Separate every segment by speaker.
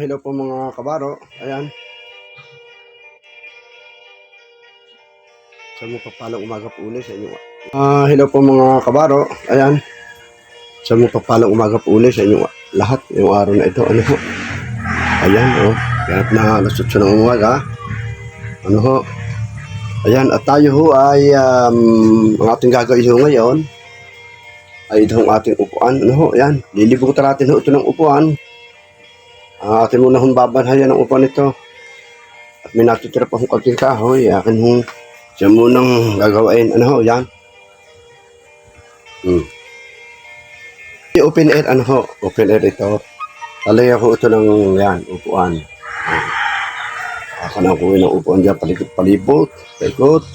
Speaker 1: Hello po mga kabaro. Ayan. Sa mga papalang umaga po ulit sa inyo. Hello po mga kabaro. Ayan. Sa mga papalang umaga po ulit sa inyo lahat. Yung araw na ito. Ano ho? Ayan o. Kaya na alas 8 ng umaga. Ano ho? Ayan. At tayo ho ay ang ating gagawin ho ngayon ay itong ating upuan. Ano ho? Ayan. Lilibutan natin ho ito ng upuan. Atin muna hong babanhayan ang upuan ito. At may natitira pa hong konting kahoy. Akin hong siya munang gagawain. Ano ho? Yan. Open air. Ano ho? Open air ito. Talaya ko ito ng yan. Upuan. Akan ako ng upuan dyan. Palibot. Paikot.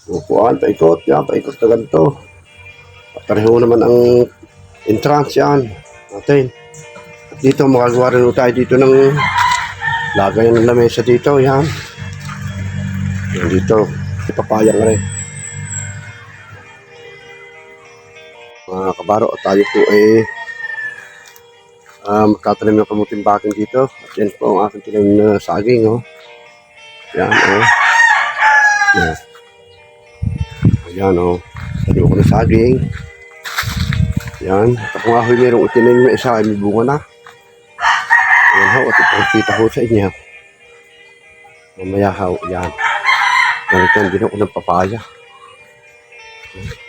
Speaker 1: Upuan. Paikot. Yan. Paikot na ganito. At pareho naman ang entrance yan. Natin. At dito makagawa rin tayo dito ng lagayan ng lamesa dito. Yan. Yan dito. Ipapayang rin. Mga kabaro, tayo po ay magtatanim ng kamuting baking dito. At yan po ang aking tinanim na saging. Oh. Yan. Oh. Yan. Ayan. Oh. Tanim ko ng saging. Yan. At kung ahoy mayroong itinanim na isa ay may bunga na. Yan ho. At ipakita ko sa inyo. Mamaya ho. Yan. Naritan din ako ng papaya.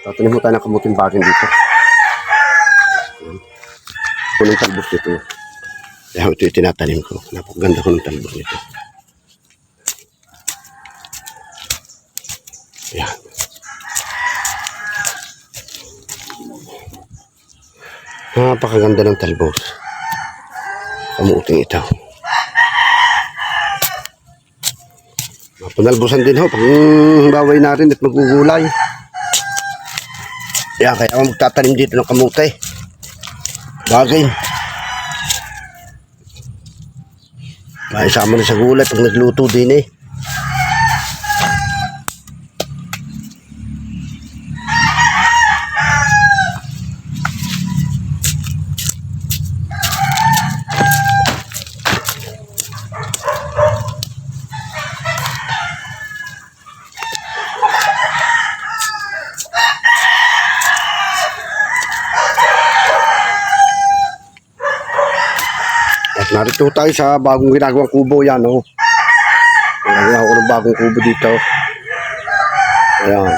Speaker 1: Tatanim mo tayo ng kamuting baking dito. Ng talbos nito. Kaya ito yung tinatanim ko. Napakaganda ko ng talbos nito. Ayan. Napakaganda ng talbos. Kamuting ito. Panalbosan din ho. Pag baway na rin at magugulay. Ayan. Kaya ako magtatanim dito ng kamuti. Bagay. Maisama na sa gulay pag nagluto din eh. At narito tayo sa bagong ginagawang kubo yan, oh. Ginagawa ko ng bagong kubo dito. Ayan.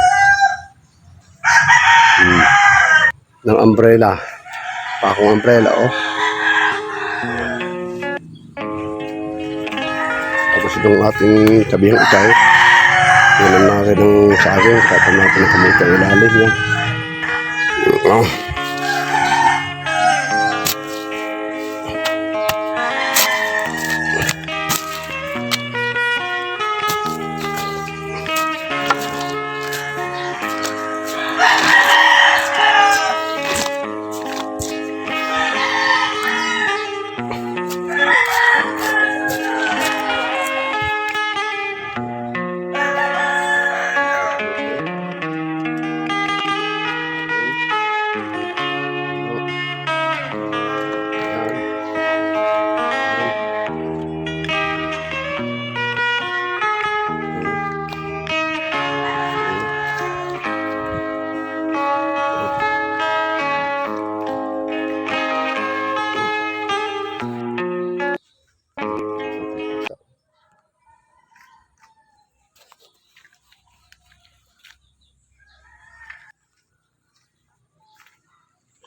Speaker 1: Ng umbrella. Pakong umbrella, oh. Tapos itong ating tabihang itaw. Yan ang nakin ng saging. Tapos natin ang kamuti ang ilalim yan. Oh.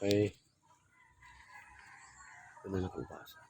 Speaker 1: Okay. Ito na lang ang basa.